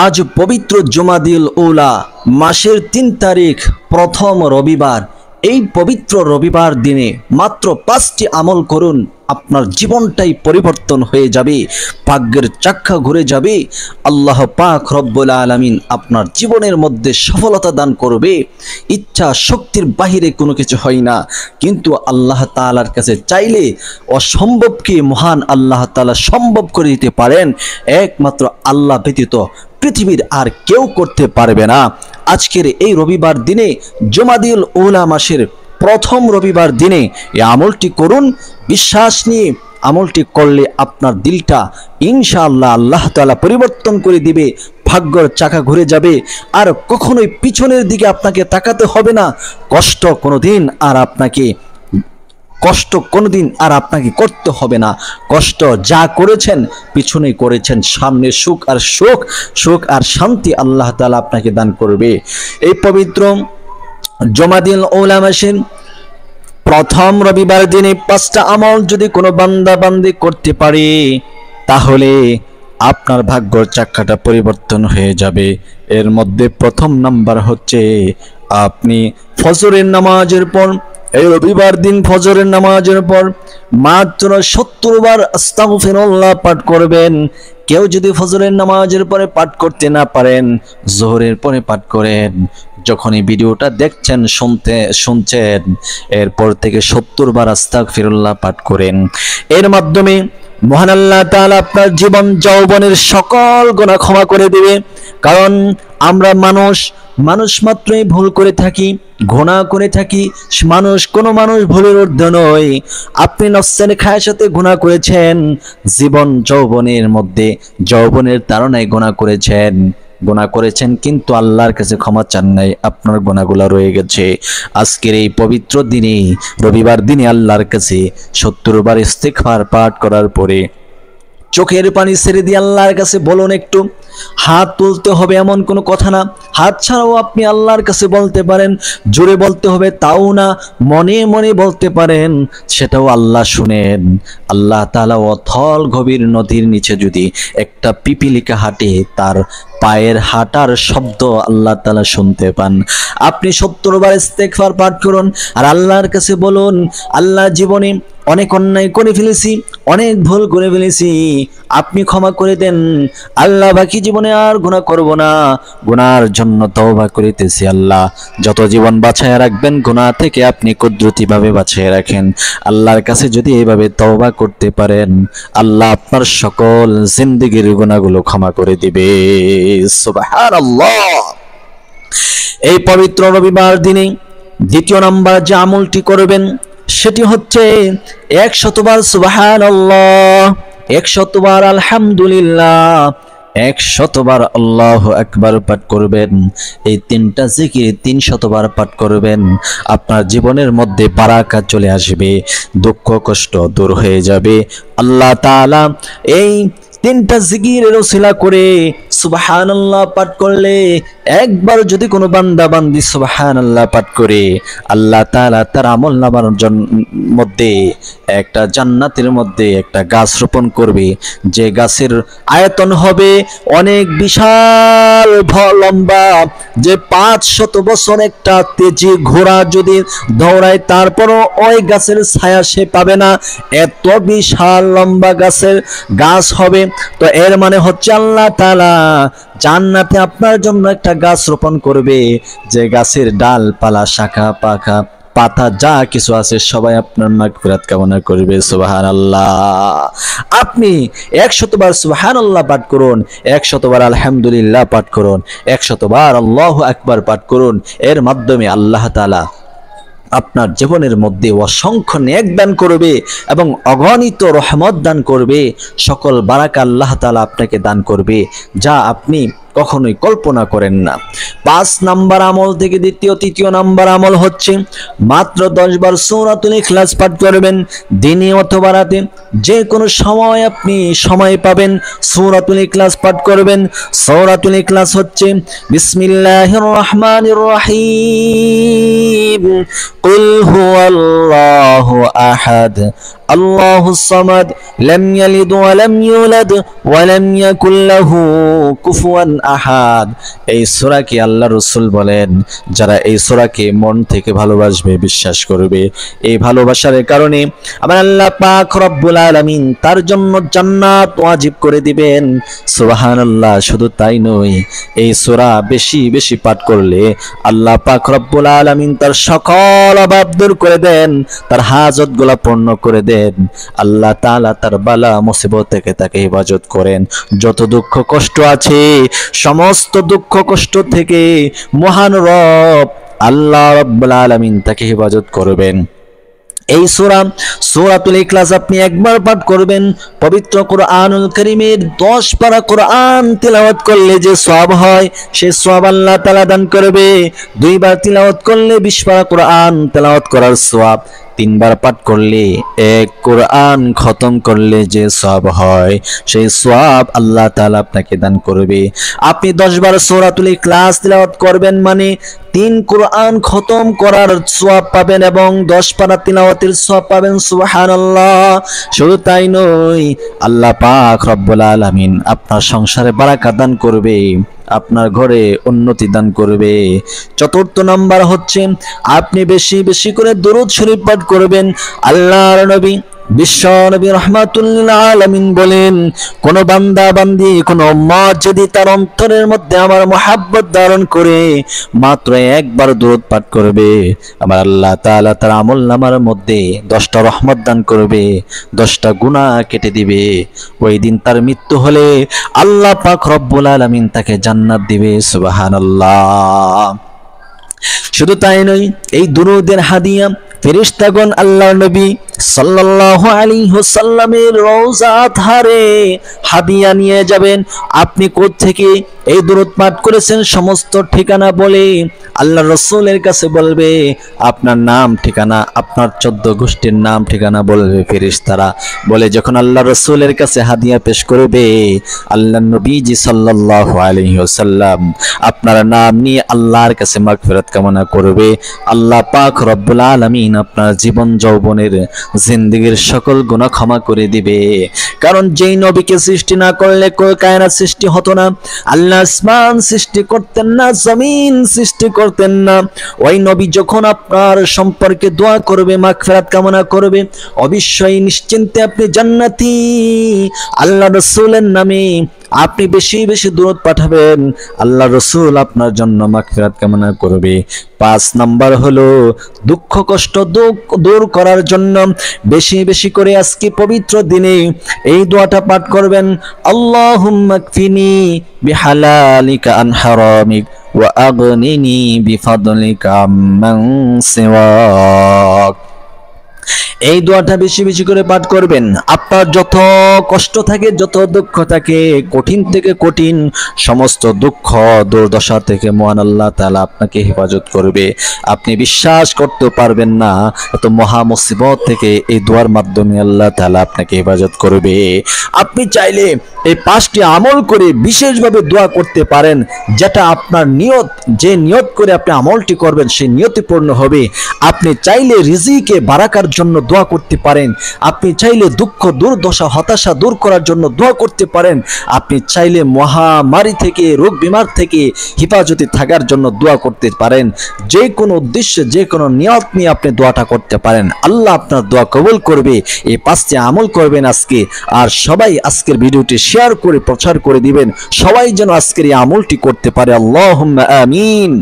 আজ পবিত্র জুমাদিল উলা মাসের ৩ তারিখ প্রথম রবিবার। এই পবিত্র রবিবার দিনে মাত্র ৫টি আমল করুন, আপনার জীবনটাই পরিবর্তন হয়ে যাবে, ভাগ্যের চাকা ঘুরে যাবে। আল্লাহ পাক রব্বুল আলামিন আপনার জীবনের মধ্যে সফলতা দান করবে। ইচ্ছা শক্তির বাহিরে কোনো কিছু হয় না, কিন্তু আল্লাহ তাআলার কাছে চাইলে অসম্ভবকে মহান আল্লাহ তাআলা সম্ভব করে দিতে পারেন। একমাত্র আল্লাহ ব্যতীত পৃথিবীর আর কেউ করতে পারবে না। আজকের এই রবিবার দিনে জুমাদিল উলা মাসের প্রথম রবিবার দিনে এই আমলটি করুন। বিশ্বাস নিয়ে আমলটি করলে আপনার দিলটা ইনশাআল্লাহ আল্লাহ তাআলা পরিবর্তন করে দিবে, ভাগ্যের চাকা ঘুরে যাবে, আর কখনোই পিছনের দিকে আপনাকে তাকাতে হবে না। কষ্ট কোনোদিন আপনাকে করতে হবে না। কষ্ট যা করেছেন পিছনে করেছেন, সামনে সুখ আর শান্তি আল্লাহ তাআলা আপনাকে দান করবে। এই পবিত্র জুমাদিল উলা মাসের প্রথম রবিবার দিনে 5টা আমল যদি কোনো বান্দা বান্দি করতে পারে, তাহলে আপনার ভাগ্যের চাকাটা পরিবর্তন হয়ে যাবে। এর মধ্যে প্রথম নাম্বার হচ্ছে, আপনি ফজরের নামাজের পর, এই রবিবার দিন ফজরের নামাজের পর মাত্র 70 বার আস্তাগফিরুল্লাহ পাঠ করবেন। কেউ যদি ফজরের নামাজের পরে পাঠ করতে না পারেন, যোহরের পরে পাঠ করেন। যখনই ভিডিওটা দেখছেন, শুনছেন, এরপর থেকে 70 বার আস্তাগফিরুল্লাহ পাঠ করেন। এর মাধ্যমে মহান আল্লাহ তাআলা আপনার জীবন যৌবনের সকল গুনাহ ক্ষমা করে দিবে। কারণ আমরা মানুষ মাত্রই ভুল করে থাকি, গুনাহ করে থাকি। কোনো মানুষ ভুলের ঊর্ধ্বে নয়। আপনি নফসের খায়েশাতে গুনাহ করেছেন, জীবন যৌবনের তাড়নায় গুনাহ করেছেন, কিন্তু আল্লাহর কাছে ক্ষমা চান নাই, আপনার গুনাহগুলো রয়ে গেছে। আজকের এই পবিত্র দিনে, রবিবার দিনে আল্লাহর কাছে 70 বার ইস্তিগফার পাঠ করার পরে চোখের পানি ছেড়ে দিয়ে আল্লাহর কাছে বলুন। একটু হাত তুলতে হবে এমন কোনো কথা না, হাত ছাড়াও আপনি আল্লাহর কাছে বলতে পারেন। জোরে বলতে হবে তাও না, মনে মনে বলতে পারেন, সেটাও আল্লাহ শুনেন। আল্লাহ তাআলা অথল গভীর নদীর নিচে যদি একটা পিপিলিকা হাঁটে, তার পায়ের হাঁটার শব্দ আল্লাহ তাআলা শুনতে পান। আপনি 70 বার ইস্তিগফার পাঠ করুন আর আল্লাহর কাছে বলুন, আল্লাহ জীবনে অনেক অন্যায় করে ফেলেছি, অনেক ভুল করে ফেলেছি, আপনি ক্ষমা করে দেন। আল্লাহ বাকি জীবনে আর গুনাহ করব না, গুনার জন্য তওবা করিতেছি। আল্লাহ যত জীবন বাঁচায় রাখবেন গুনাহ থেকে আপনি কুদরতিভাবে বাঁচায় রাখেন। আল্লাহর কাছে যদি এইভাবে তওবা করতে পারেন, আল্লাহ আপনার সকল জিন্দেগীর গুনাহগুলো ক্ষমা করে দিবে। সুবহানাল্লাহ। এই পবিত্র রবিবার দিনে দ্বিতীয় নাম্বার যে আমলটি করবেন, সেটি হচ্ছে 100 বার সুবহানাল্লাহ, 100 বার আলহামদুলিল্লাহ, 100 বার আল্লাহু আকবার পাঠ করবেন। এই 3টা জিকির 300 বার পাঠ করবেন। আপনার জীবনের মধ্যে বারাকাত চলে আসবে, দুঃখ কষ্ট দূর হয়ে যাবে। আল্লাহ তাআলা এই 3টা জিকিরের ওসিলা করে সুবহানাল্লাহ পাঠ করলে, একবার যদি কোনো বান্দা বান্দি সুবহানাল্লাহ পাঠ করে, আল্লাহ তাআলা তার আমলনামার মধ্যে একটা জান্নাতের মধ্যে একটা গাছ রোপণ করবে, যে গাছের আয়তন হবে অনেক বিশাল লম্বা, যে 500 বছর একটা তেজি ঘোড়া যদি দৌড়ায় তারপরও ওই গাছের ছায়া সে পাবে না, এত বিশাল লম্বা গাছ হবে। তো এর মানে হচ্ছে আল্লাহ তাআলা জান্নাতে আপনার জন্য একটা গাছ রোপণ করবে, যে গাছের ডালপালা, শাখা পাখা, পাতা যা কিছু আছে সবাই আপনার মাগফিরাত কামনা করবে। সুবহানাল্লাহ। আপনি 100 বার সুবহানাল্লাহ পাঠ করুন, 100 বার আলহামদুলিল্লাহ পাঠ করুন, 100 বার আল্লাহু আকবার পাঠ করুন। এর মাধ্যমে আল্লাহ তাআলা আপনার জীবনের মধ্যে অসংখ্য নেক দান করবে এবং অগণিত রহমত দান করবে। সকল বারাকা আল্লাহ তাআলা আপনাকে দান করবে, যা আপনি কখনোই কল্পনা করেন না। 5 নাম্বার আমল থেকে তৃতীয় নাম্বার আমল হচ্ছে, মাত্র 10 বার সূরাতুল ইখলাস পাঠ করবেন। দিনে অথবা রাতে যে কোনো সময় আপনি সময় পাবেন, সূরাতুল ইখলাস পাঠ করবেন। সূরাতুল ইখলাস হচ্ছে বিসমিল্লাহির রহমানির রহিম, কুল হুয়াল্লাহু আহাদ, আল্লাহুস সামাদ, লাম ইয়ালিদ ওয়া লাম ইউলাদ ওয়া লাম ইয়াকুল লাহু কুফুয়ান আহাদ। এই সূরাকে আল্লাহ রাসূল বলেন যারা এই সূরাকে মন থেকে ভালোবাসবে, বিশ্বাস করবে, এই ভালোবাসার কারণে আমার আল্লাহ পাক রব্বুল আলামিন তার জন্য জান্নাত ওয়াজিব করে দিবেন। সুবহানাল্লাহ। শুধু তাই নয়, এই সূরা বেশি বেশি পাঠ করলে আল্লাহ পাক রব্বুল আলামিন তার সকল অভাব দূর করে দেন, তার হাজতগুলো পূর্ণ করে দেন। আল্লাহ তাআলা তার বালা মুসিবত থেকে তাকে হেফাজত করেন। যত দুঃখ কষ্ট আছে সমস্ত দুঃখ কষ্ট থেকে মহান রব আল্লাহ রাব্বুল আলামিন তাকে হেফাজত করবেন। এই সূরাতুল ইখলাস আপনি একবার পাঠ করবেন, পবিত্র কোরআনুল কারীমের 10 পারা কোরআন তিলাওয়াত করলে যে সওয়াব হয় সেই সওয়াব আল্লাহ তাআলা দান করবে। 2 বার তিলাওয়াত করলে 20 পারা কোরআন তিলাওয়াত করার সওয়াব, 3 বার পাঠ করলে এক কোরআন খতম করলে যে সওয়াব হয় সেই সওয়াব আল্লাহ তাআলা আপনাকে দান করবে। আপনি 10 বার সূরাতুল ইখলাস তিলাওয়াত করবেন মানে 3 কোরআন খতম করার সওয়াব পাবেন এবং 10 পারা তিলাওয়াতের সওয়াব পাবেন। সুবহানাল্লাহ। শুধু তাই নয়, আল্লাহ পাক রব্বুল আলামিন আপনার সংসারে বারাকা দান করবে, আপনার ঘরে উন্নতি দান করবে। 4th নাম্বার হচ্ছে আপনি বেশি বেশি করে দরুদ শরীফ পাঠ করবেন। আল্লাহর নবী বিশ্ব নবী রাহমাতুল্লিল আলামিন বলেন, কোন বান্দা বান্দি কোন উম্মত যদি তার অন্তরের মধ্যে আমার মহব্বত ধারণ করে মাত্র একবার দরুদ পাঠ করবে, আমার আল্লাহ তাআলা তার আমলনামার মধ্যে 10টা রহমত দান করবে, 10টা গুনাহ কেটে দিবে। ওই দিন তার মৃত্যু হলে আল্লাহ পাক রব্বুল আলামিন তাকে জান্নাত দিবে। সুবহানাল্লাহ। শুধু তাই নয়, এই দুরূদের হাদিয়া ফেরেশতাগণ আল্লাহর নবী সাল্লাল্লাহু আলাইহি ওয়াসাল্লামের রওজা ধারে হাদিয়া নিয়ে যাবেন। আপনি কোত্থেকে এই দরুদ পাঠ করেছেন সমস্ত ঠিকানা বলে আল্লাহর রাসূলের কাছে বলবে, আপনার নাম ঠিকানা, আপনার 14 গোষ্ঠীর নাম ঠিকানা বলবে ফেরেশতারা। বলে যখন আল্লাহর রাসূলের কাছে হাদিয়া পেশ করবে, আল্লাহর নবীজি সাল্লাল্লাহু আলাইহি ওয়াসাল্লাম আপনার নাম নিয়ে আল্লাহর কাছে মাগফিরাত কামনা করবে। আল্লাহ পাক রব্বুল আলামিন আপনার জীবন যৌবনের জিন্দেগীর সকল গুনাহ ক্ষমা করে দিবে। কারণ যেই নবীকে সৃষ্টি না করলে কায়নাত সৃষ্টি হতো না। আল্লাহ আসমান সৃষ্টি করতেন না, জমিন সৃষ্টি করতেন না। ওই নবী যখন আপনার সম্পর্কে দোয়া করবে, মাগফিরাত কামনা করবে, অবশ্যই নিশ্চিন্তে আপনি জান্নাতি। আল্লাহ রাসূলের নামে আপনি বেশি বেশি দরুদ পাঠাবেন, আল্লাহ রাসূল আপনার জন্য মাগফিরাত কামনা করবে। 5 নাম্বার হলো দুঃখ কষ্ট দূর করার জন্য বেশি বেশি করে আজকে পবিত্র দিনে এই দোয়াটা পাঠ করবেন। আল্লাহুম্মা কফিনি বিহালালিকা আন হারামিক ওয়া আগনিনি বিফাদলিকা আম্মান সিওয়াক। এই দোয়াটা বেশি বেশি করে পাঠ করবেন। আপনার যত কষ্ট থাকে, যত দুঃখ থাকে, কঠিন থেকে কঠিন সমস্ত দুঃখ দুর্দশা থেকে মহান আল্লাহ তাআলা আপনাকে হেফাজত করবে। আপনি বিশ্বাস করতে পারবেন না, এত মহা মুসিবত থেকে এই দোয়ার মাধ্যমে আল্লাহ তাআলা আপনাকে হেফাজত করবে। আপনি চাইলে এই 5টি আমল করে বিশেষভাবে দোয়া করতে পারেন, যেটা আপনার নিয়ত, যে নিয়ত করে আপনি আমলটি করবেন সেই নিয়তি পূর্ণ হবে। আপনি চাইলে রিজিকে বারাকার জন্য দোয়া করতে পারেন, আপনি চাইলে দুঃখ দুর্দশা হতাশা দূর করার জন্য দোয়া করতে পারেন, আপনি চাইলে মহামারী থেকে রোগ বিমার থেকে হেফাজতে থাকার জন্য দোয়া করতে পারেন। যে কোনো উদ্দেশ্যে যে কোনো নিয়ত নিয়ে আপনি দোয়াটা করতে পারেন, আল্লাহ আপনার দোয়া কবুল করবে। এই 5টি আমল করবেন আজকে, আর সবাই আজকের ভিডিওটি শেয়ার করে প্রচার করে দিবেন, সবাই যেন আজকের এই আমলটি করতে পারে। আল্লাহুম্মা আমিন।